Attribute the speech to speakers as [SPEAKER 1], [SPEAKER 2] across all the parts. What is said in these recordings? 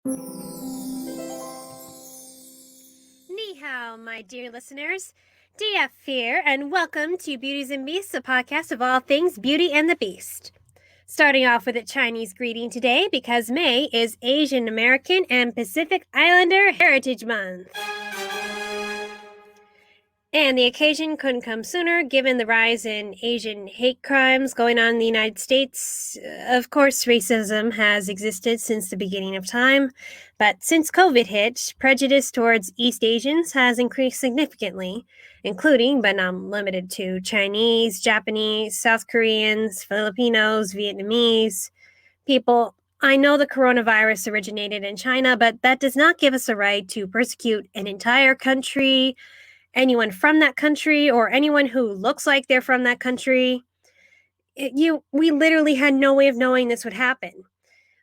[SPEAKER 1] Ni hao, my dear listeners. DF here, and welcome to Beauties and Beasts, a podcast of all things Beauty and the Beast. Starting off with a Chinese greeting today because May is Asian American and Pacific Islander Heritage Month. And the occasion couldn't come sooner, given the rise in Asian hate crimes going on in the United States. Of course, racism has existed since the beginning of time, but since COVID hit, prejudice towards East Asians has increased significantly, including, but not limited to, Chinese, Japanese, South Koreans, Filipinos, Vietnamese people. I know the coronavirus originated in China, but that does not give us a right to persecute an entire country, anyone from that country, or anyone who looks like they're from that country. We literally had no way of knowing this would happen.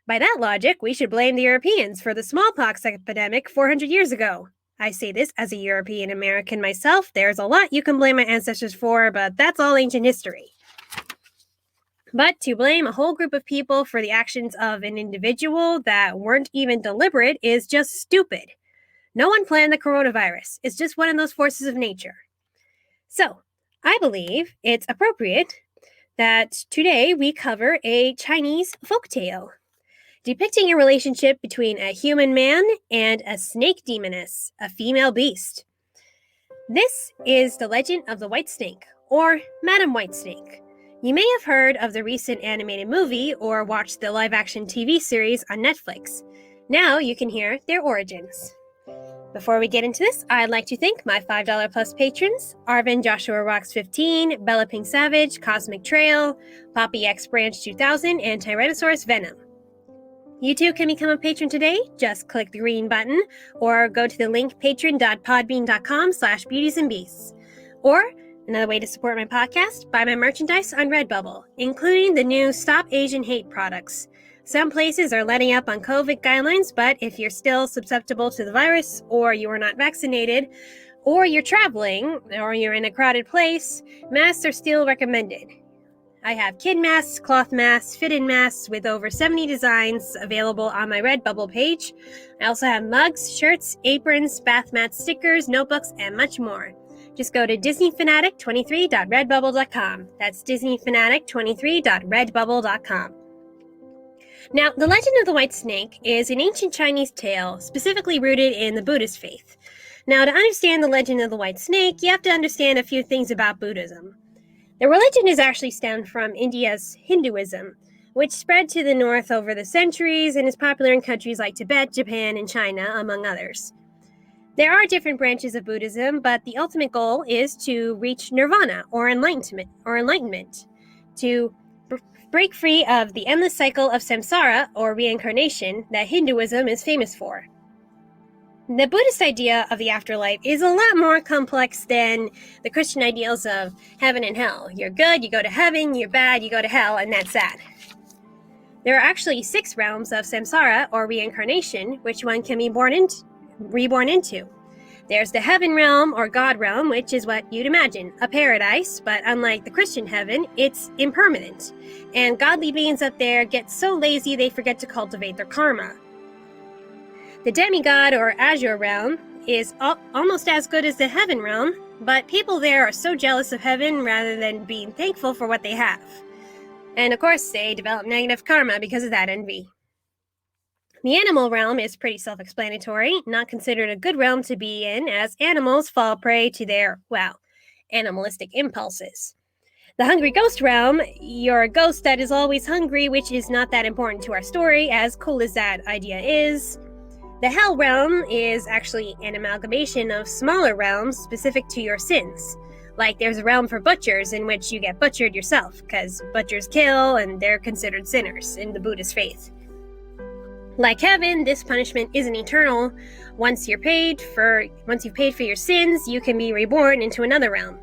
[SPEAKER 1] By that logic, we should blame the Europeans for the smallpox epidemic 400 years ago. I say this as a European American myself. There's a lot you can blame my ancestors for, but that's all ancient history. But to blame a whole group of people for the actions of an individual that weren't even deliberate is just stupid. No one planned the coronavirus. It's just one of those forces of nature. So, I believe it's appropriate that today we cover a Chinese folktale depicting a relationship between a human man and a snake demoness, a female beast. This is the legend of the White Snake, or Madam White Snake. You may have heard of the recent animated movie or watched the live-action TV series on Netflix. Now you can hear their origins. Before we get into this, I'd like to thank my $5 plus patrons, Arvin Joshua Rocks 15, Bella PinkSavage, Cosmic Trail, Poppy X Branch 2000, and TyrannosaurusVenom. You too can become a patron today. Just click the green button or go to the link patreon.podbean.com/beautiesandbeasts. Or another way to support my podcast, buy my merchandise on Redbubble, including the new Stop Asian Hate products. Some places are letting up on COVID guidelines, but if you're still susceptible to the virus, or you are not vaccinated, or you're traveling, or you're in a crowded place, masks are still recommended. I have kid masks, cloth masks, fit-in masks with over 70 designs available on my Redbubble page. I also have mugs, shirts, aprons, bath mats, stickers, notebooks, and much more. Just go to disneyfanatic23.redbubble.com. That's disneyfanatic23.redbubble.com. Now, the legend of the White Snake is an ancient Chinese tale specifically rooted in the Buddhist faith. Now, to understand the legend of the White Snake, you have to understand a few things about Buddhism. The religion is actually stemmed from India's Hinduism, which spread to the north over the centuries and is popular in countries like Tibet, Japan, and China, among others. There are different branches of Buddhism, but the ultimate goal is to reach nirvana, or enlightenment, to break free of the endless cycle of samsara, or reincarnation, that Hinduism is famous for. The Buddhist idea of the afterlife is a lot more complex than the Christian ideals of heaven and hell. You're good, you go to heaven; you're bad, you go to hell, and that's that. There are actually 6 realms of samsara, or reincarnation, which one can be reborn into. There's the heaven realm, or God realm, which is what you'd imagine, a paradise, but unlike the Christian heaven, it's impermanent. And godly beings up there get so lazy they forget to cultivate their karma. The demigod, or azure realm, is almost as good as the heaven realm, but people there are so jealous of heaven rather than being thankful for what they have. And of course, they develop negative karma because of that envy. The animal realm is pretty self-explanatory, not considered a good realm to be in, as animals fall prey to their, animalistic impulses. The hungry ghost realm, you're a ghost that is always hungry, which is not that important to our story, as cool as that idea is. The hell realm is actually an amalgamation of smaller realms specific to your sins. Like there's a realm for butchers in which you get butchered yourself, because butchers kill and they're considered sinners in the Buddhist faith. Like heaven, this punishment isn't eternal. Once you've paid for your sins, you can be reborn into another realm.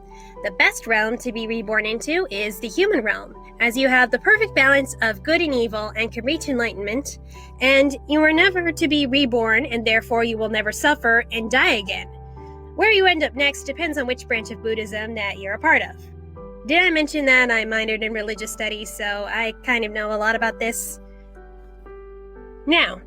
[SPEAKER 1] The best realm to be reborn into is the human realm, as you have the perfect balance of good and evil and can reach enlightenment, and you are never to be reborn, and therefore you will never suffer and die again. Where you end up next depends on which branch of Buddhism that you're a part of. Did I mention that I minored in religious studies, so I kind of know a lot about this? Now,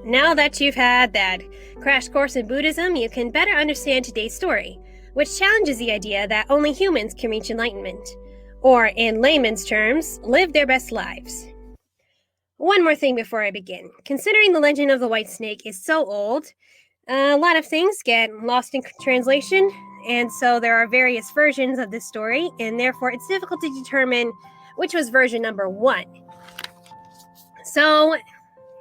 [SPEAKER 1] Now that you've had that crash course in Buddhism, you can better understand today's story, which challenges the idea that only humans can reach enlightenment, or in layman's terms, live their best lives. One more thing before I begin. Considering the legend of the white snake is so old, a lot of things get lost in translation, and so there are various versions of this story, and therefore it's difficult to determine which was version number 1. So,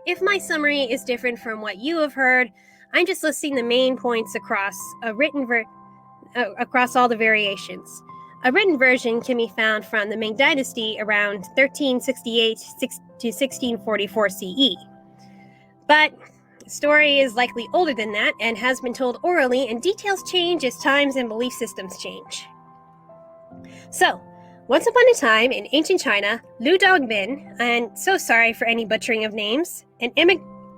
[SPEAKER 1] if my summary is different from what you have heard, I'm just listing the main points across across all the variations. A written version can be found from the Ming Dynasty around 1368 to 1644 CE. But the story is likely older than that and has been told orally, and details change as times and belief systems change. So, once upon a time in ancient China, Lu Daoism, and so sorry for any butchering of names, an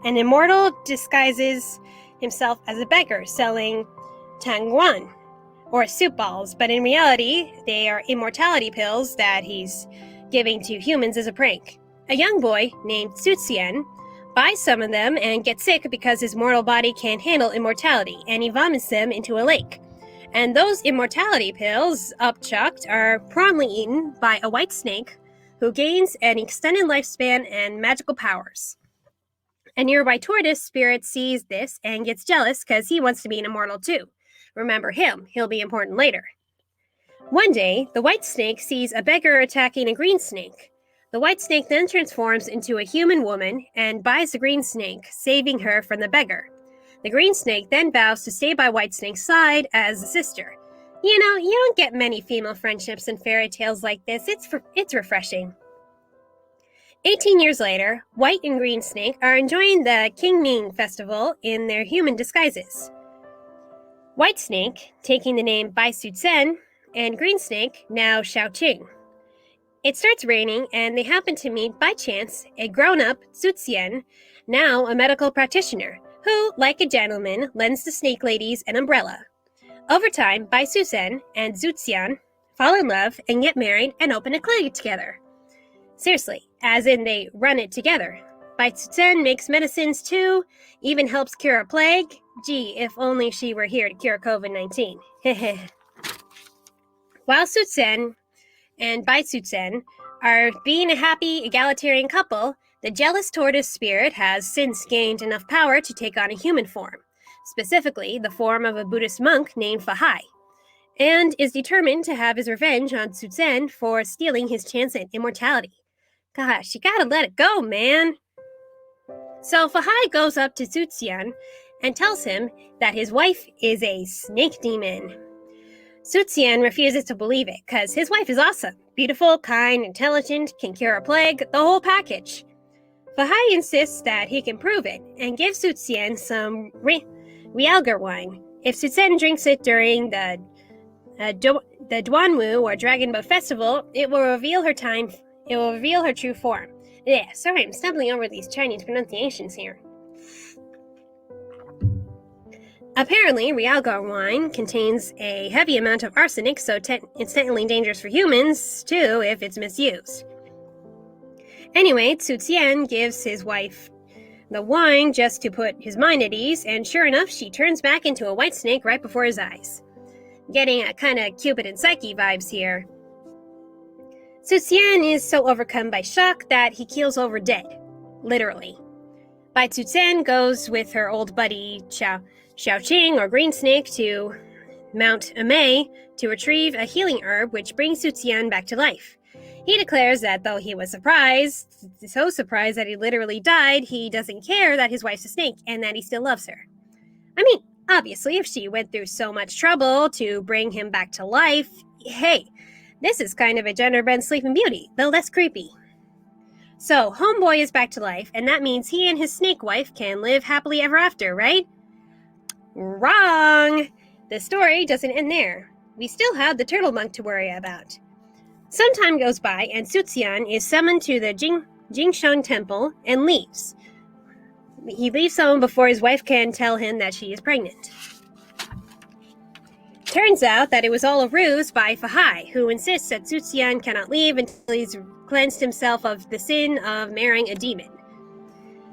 [SPEAKER 1] immortal disguises himself as a beggar selling tangguan, or soup balls, but in reality, they are immortality pills that he's giving to humans as a prank. A young boy named Suxian buys some of them and gets sick because his mortal body can't handle immortality, and he vomits them into a lake. And those immortality pills, upchucked, are promptly eaten by a white snake who gains an extended lifespan and magical powers. A nearby tortoise spirit sees this and gets jealous because he wants to be an immortal too. Remember him, he'll be important later. One day, the white snake sees a beggar attacking a green snake. The white snake then transforms into a human woman and buys the green snake, saving her from the beggar. The green snake then vows to stay by White Snake's side as a sister. You know, you don't get many female friendships in fairy tales like this. It's refreshing. 18 years later, White and Green Snake are enjoying the Qingming festival in their human disguises. White Snake, taking the name Bai Su Zhen, and Green Snake, now Shoutout. It starts raining, and they happen to meet, by chance, a grown-up Zuxian, now a medical practitioner, who, like a gentleman, lends the snake ladies an umbrella. Over time, Bai Su Zhen and Zuxian fall in love and get married and open a clinic together. Seriously, as in they run it together. Bai Su Zhen makes medicines too, even helps cure a plague. Gee, if only she were here to cure COVID-19. While Su Zhen and Bai Su Zhen are being a happy, egalitarian couple, the jealous tortoise spirit has since gained enough power to take on a human form, specifically the form of a Buddhist monk named Fahai, and is determined to have his revenge on Su Zhen for stealing his chance at immortality. Gosh, you gotta let it go, man! So Fahai goes up to Su Zhen and tells him that his wife is a snake demon. Su Zhen refuses to believe it, because his wife is awesome. Beautiful, kind, intelligent, can cure a plague, the whole package. Fahai insists that he can prove it, and gives Su Zhen some Realgar wine. If Su Zhen drinks it during the Duanwu, or Dragon Boat Festival, it will reveal her true form. Yeah, sorry, I'm stumbling over these Chinese pronunciations here. Apparently, Realgar wine contains a heavy amount of arsenic, so it's technically dangerous for humans, too, if it's misused. Anyway, Su Zhen gives his wife the wine just to put his mind at ease, and sure enough, she turns back into a white snake right before his eyes. Getting a kind of Cupid and Psyche vibes here. Su Zhen is so overcome by shock that he keels over dead. Literally. Bai Su Zhen goes with her old buddy Xiaoqing, or Green Snake, to Mount Amei to retrieve a healing herb which brings Su Zhen back to life. He declares that though he was so surprised that he literally died, he doesn't care that his wife's a snake and that he still loves her. I mean, obviously, if she went through so much trouble to bring him back to life, hey, this is kind of a gender-bent Sleeping Beauty, though less creepy. So, Homeboy is back to life, and that means he and his snake wife can live happily ever after, right? Wrong! The story doesn't end there. We still have the turtle monk to worry about. Some time goes by, and Su Zhen is summoned to the Jingshan Temple and leaves. He leaves home before his wife can tell him that she is pregnant. Turns out that it was all a ruse by Fahai, who insists that Su Zhen cannot leave until he's cleansed himself of the sin of marrying a demon.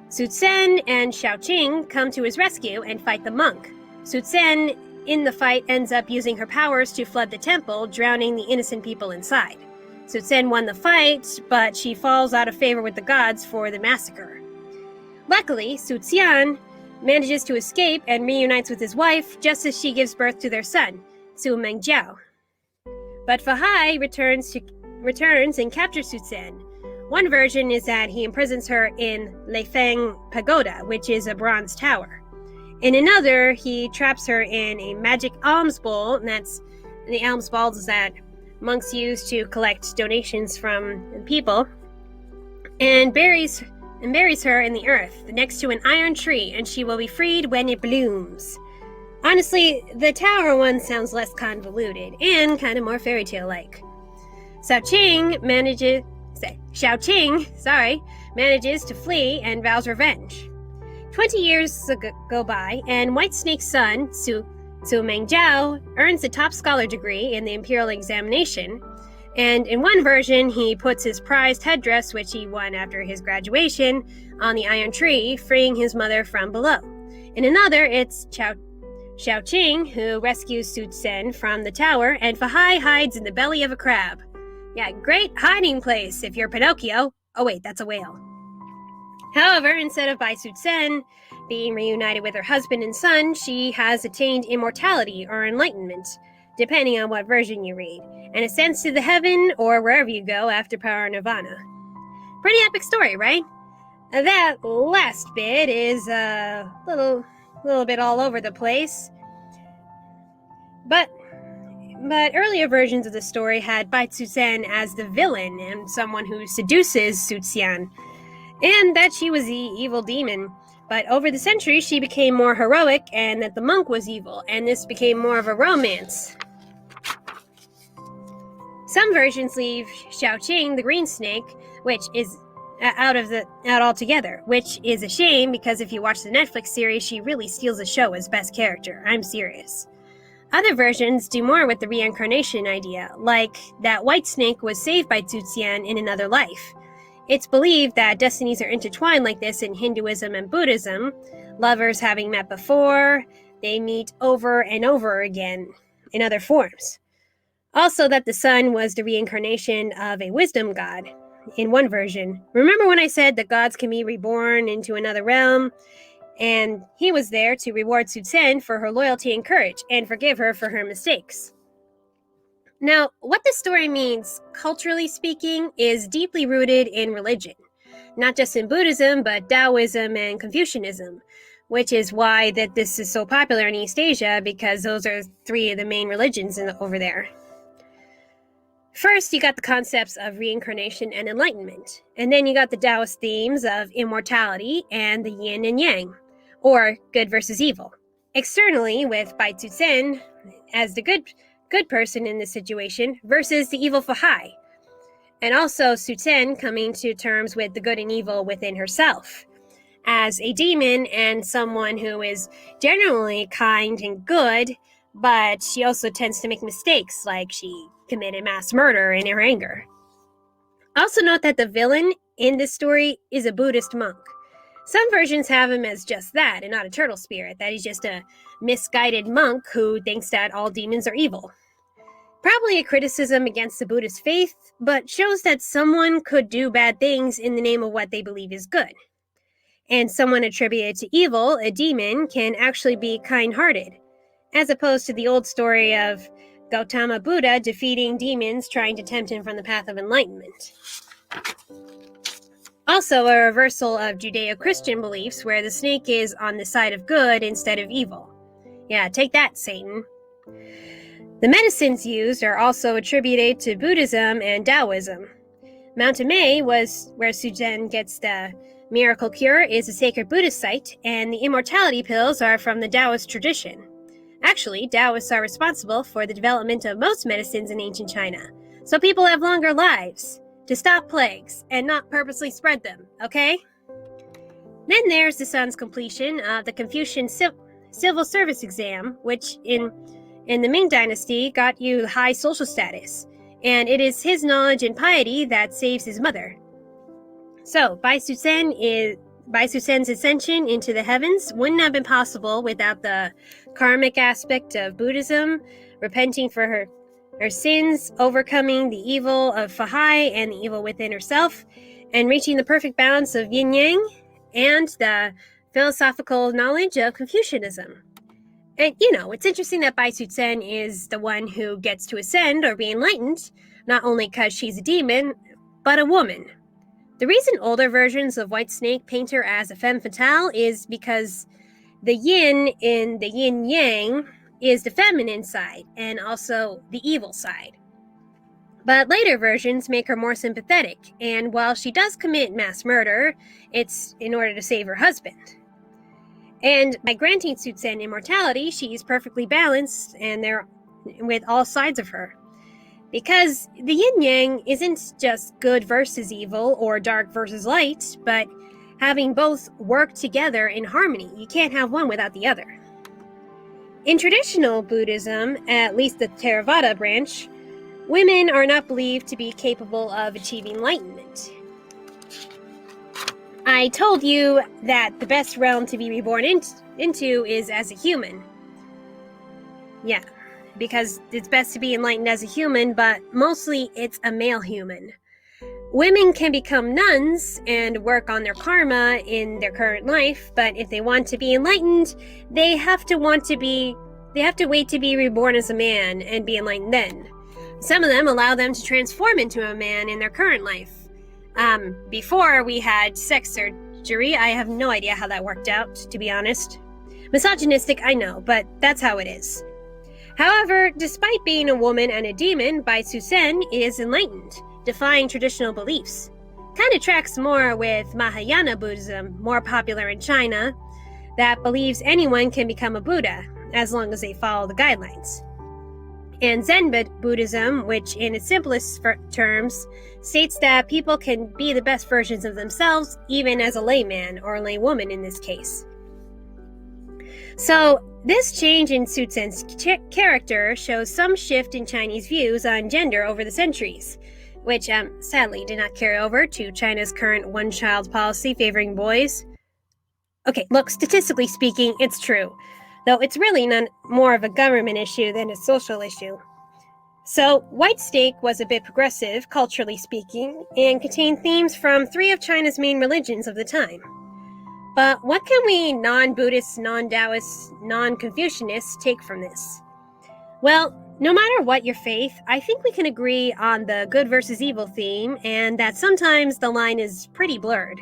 [SPEAKER 1] Su Zhen and Shaoqing come to his rescue and fight the monk. Su Zhen, in the fight, ends up using her powers to flood the temple, drowning the innocent people inside. Su Zhen won the fight, but she falls out of favor with the gods for the massacre. Luckily, Su Xian manages to escape and reunites with his wife just as she gives birth to their son, Su Mengjiao. But Fahai returns and captures Su Zhen. One version is that he imprisons her in Leifeng Pagoda, which is a bronze tower. In another, he traps her in a magic alms bowl, and that's the alms bowls that monks use to collect donations from people, and buries her in the earth next to an iron tree, and she will be freed when it blooms. Honestly, the tower one sounds less convoluted and kind of more fairy tale-like. Shaoqing manages to flee and vows revenge. 20 years go by, and Whitesnake's son, Su Mengjiao, earns the top scholar degree in the imperial examination, and in one version, he puts his prized headdress, which he won after his graduation, on the iron tree, freeing his mother from below. In another, it's Shaoqing who rescues Su Zhen from the tower, and Fahai hides in the belly of a crab. Yeah, great hiding place if you're Pinocchio. Oh wait, that's a whale. However, instead of Bai Su Zhen being reunited with her husband and son, she has attained immortality or enlightenment, depending on what version you read, and ascends to the heaven or wherever you go after power nirvana. Pretty epic story, right? That last bit is a little bit all over the place, but earlier versions of the story had Bai Su Zhen as the villain and someone who seduces Su Xian, and that she was the evil demon. But over the centuries, she became more heroic, and that the monk was evil, and this became more of a romance. Some versions leave Shaoqing, the green snake, which is out altogether, which is a shame because if you watch the Netflix series, she really steals the show as best character. I'm serious. Other versions do more with the reincarnation idea, like that Whitesnake was saved by Su Xian in another life. It's believed that destinies are intertwined like this in Hinduism and Buddhism. Lovers having met before, they meet over and over again in other forms. Also that the sun was the reincarnation of a wisdom god in one version. Remember when I said that gods can be reborn into another realm? And he was there to reward Su Zhen for her loyalty and courage and forgive her for her mistakes. Now, what this story means, culturally speaking, is deeply rooted in religion. Not just in Buddhism, but Daoism and Confucianism, which is why that this is so popular in East Asia, because those are three of the main religions over there. First, you got the concepts of reincarnation and enlightenment, and then you got the Taoist themes of immortality and the Yin and Yang, or good versus evil. Externally, with Bai Su Zhen as the good person in this situation versus the evil Fahai, and also Su Zhen coming to terms with the good and evil within herself as a demon and someone who is generally kind and good, but she also tends to make mistakes, like she committed mass murder in her anger. Also note that the villain in this story is a Buddhist monk. Some versions have him as just that and not a turtle spirit, that he's just a misguided monk who thinks that all demons are evil. Probably a criticism against the Buddhist faith, but shows that someone could do bad things in the name of what they believe is good. And someone attributed to evil, a demon, can actually be kind-hearted, as opposed to the old story of Gautama Buddha defeating demons trying to tempt him from the path of enlightenment. Also, a reversal of Judeo-Christian beliefs where the snake is on the side of good instead of evil. Yeah, take that, Satan. The medicines used are also attributed to Buddhism and Daoism. Mount Amei was where Su Zhen gets the miracle cure, is a sacred Buddhist site, and the immortality pills are from the Taoist tradition. Actually, Taoists are responsible for the development of most medicines in ancient China, so people have longer lives, to stop plagues, and not purposely spread them, okay? Then there's the son's completion of the Confucian civil service exam, which in the Ming Dynasty got you high social status, and it is his knowledge and piety that saves his mother. So, Bai Su Zhen Bai Susen's ascension into the heavens wouldn't have been possible without the karmic aspect of Buddhism, repenting for her sins, overcoming the evil of Fahai and the evil within herself, and reaching the perfect balance of Yin Yang and the philosophical knowledge of Confucianism. And, it's interesting that Bai Susen is the one who gets to ascend or be enlightened, not only because she's a demon, but a woman. The reason older versions of Whitesnake paint her as a femme fatale is because the yin in the yin yang is the feminine side and also the evil side. But later versions make her more sympathetic, and while she does commit mass murder, it's in order to save her husband. And by granting Susen immortality, she's perfectly balanced and they're with all sides of her. Because the yin-yang isn't just good versus evil or dark versus light, but having both work together in harmony. You can't have one without the other. In traditional Buddhism, at least the Theravada branch, women are not believed to be capable of achieving enlightenment. I told you that the best realm to be reborn into is as a human. Yeah, because it's best to be enlightened as a human, but mostly it's a male human. Women can become nuns and work on their karma in their current life, but if they want to be enlightened, they have to wait to be reborn as a man and be enlightened then. Some of them allow them to transform into a man in their current life. Before we had sex surgery, I have no idea how that worked out, to be honest. Misogynistic, I know, but that's how it is. However, despite being a woman and a demon, Bai Susen is enlightened, defying traditional beliefs. Kind of tracks more with Mahayana Buddhism, more popular in China, that believes anyone can become a Buddha, as long as they follow the guidelines. And Zen Buddhism, which in its simplest terms, states that people can be the best versions of themselves, even as a layman or a laywoman in this case. So, this change in Susen's character shows some shift in Chinese views on gender over the centuries, which sadly did not carry over to China's current one-child policy favoring boys. Okay, look, statistically speaking, it's true, though it's really none more of a government issue than a social issue. So, Whitesnake was a bit progressive, culturally speaking, and contained themes from 3 of China's main religions of the time. But what can we non-Buddhists, non-Daoists, non-Confucianists take from this? Well, no matter what your faith, I think we can agree on the good versus evil theme, and that sometimes the line is pretty blurred.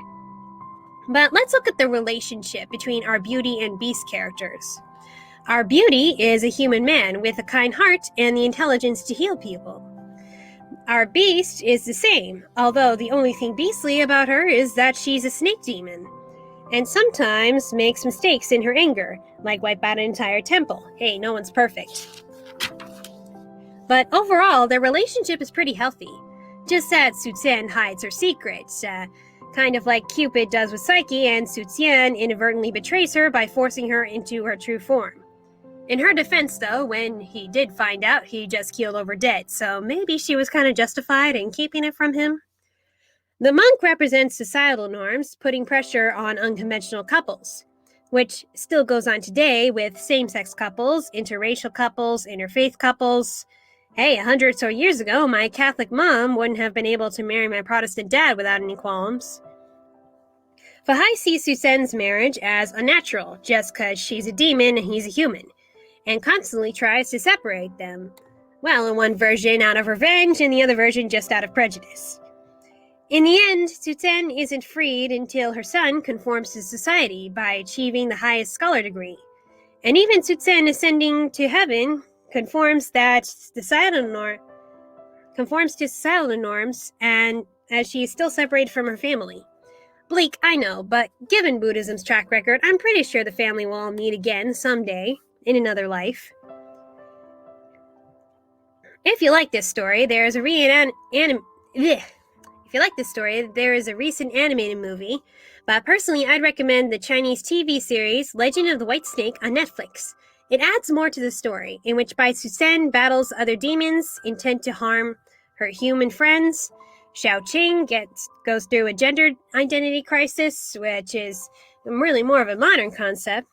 [SPEAKER 1] But let's look at the relationship between our Beauty and Beast characters. Our Beauty is a human man with a kind heart and the intelligence to heal people. Our Beast is the same, although the only thing beastly about her is that she's a snake demon, and sometimes makes mistakes in her anger, like wipe out an entire temple. Hey, no one's perfect. But overall, their relationship is pretty healthy. Just that Susen hides her secrets, kind of like Cupid does with Psyche, and Suzen inadvertently betrays her by forcing her into her true form. In her defense, though, when he did find out, he just keeled over dead, so maybe she was kind of justified in keeping it from him. The monk represents societal norms, putting pressure on unconventional couples, which still goes on today with same-sex couples, interracial couples, interfaith couples. Hey, 100 or so years ago, my Catholic mom wouldn't have been able to marry my Protestant dad without any qualms. Fahai sees Susen's marriage as unnatural, just because she's a demon and he's a human, and constantly tries to separate them. Well, in one version out of revenge, and the other version just out of prejudice. In the end, Susen isn't freed until her son conforms to society by achieving the highest scholar degree. And even Susen ascending to heaven conforms to societal norms, and as she is still separated from her family. Bleak, I know, but given Buddhism's track record, I'm pretty sure the family will all meet again someday in another life. If you like this story, there is a recent animated movie, but personally I'd recommend the Chinese TV series Legend of the White Snake on Netflix. It adds more to the story, in which Bai Susen battles other demons intent to harm her human friends. Xiaoqing goes through a gender identity crisis, which is really more of a modern concept.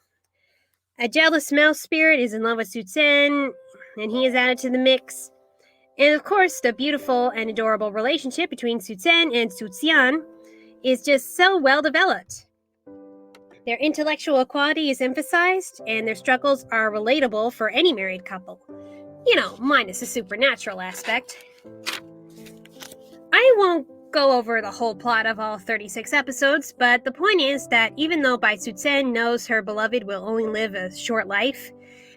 [SPEAKER 1] A jealous mouse spirit is in love with Su Zhen, and he is added to the mix. And of course, the beautiful and adorable relationship between Su Zhen and Su Xian is just so well developed. Their intellectual equality is emphasized, and their struggles are relatable for any married couple. Minus the supernatural aspect. I won't go over the whole plot of all 36 episodes, but the point is that even though Bai Su Zhen knows her beloved will only live a short life,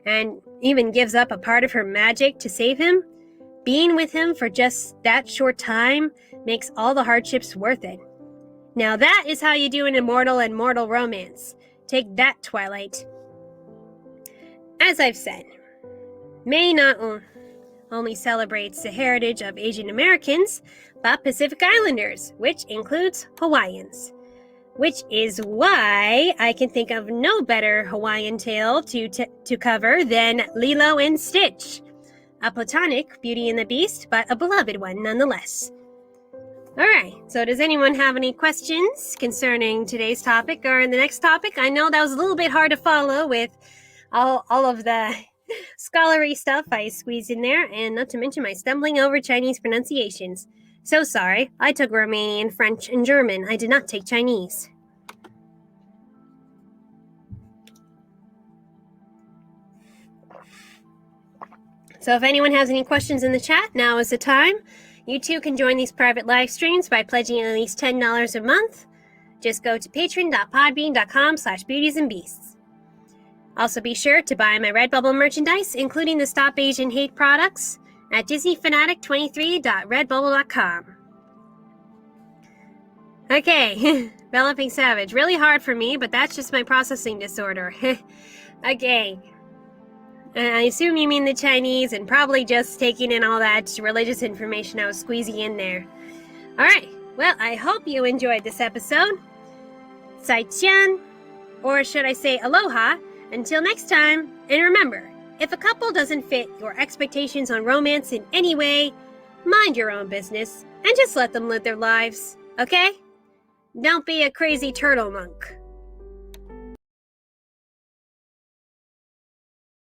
[SPEAKER 1] and even gives up a part of her magic to save him, being with him for just that short time makes all the hardships worth it. Now that is how you do an immortal and mortal romance. Take that, Twilight. As I've said, May not only celebrates the heritage of Asian Americans, but Pacific Islanders, which includes Hawaiians. Which is why I can think of no better Hawaiian tale to cover than Lilo and Stitch. A platonic Beauty and the Beast, but a beloved one nonetheless. Alright, so does anyone have any questions concerning today's topic or the next topic? I know that was a little bit hard to follow with all of the scholarly stuff I squeezed in there, and not to mention my stumbling over Chinese pronunciations. So sorry, I took Romanian, French, and German. I did not take Chinese. So if anyone has any questions in the chat, now is the time. You too can join these private live streams by pledging at least $10 a month. Just go to patreon.podbean.com/beautiesandbeasts. Also be sure to buy my Redbubble merchandise, including the Stop Asian Hate products, at disneyfanatic23.redbubble.com. Okay, Bella PinkSavage. Really hard for me, but that's just my processing disorder. Okay. I assume you mean the Chinese, and probably just taking in all that religious information I was squeezing in there. Alright, well, I hope you enjoyed this episode. Zaijian, or should I say aloha, until next time, and remember, if a couple doesn't fit your expectations on romance in any way, mind your own business, and just let them live their lives, okay? Don't be a crazy turtle monk.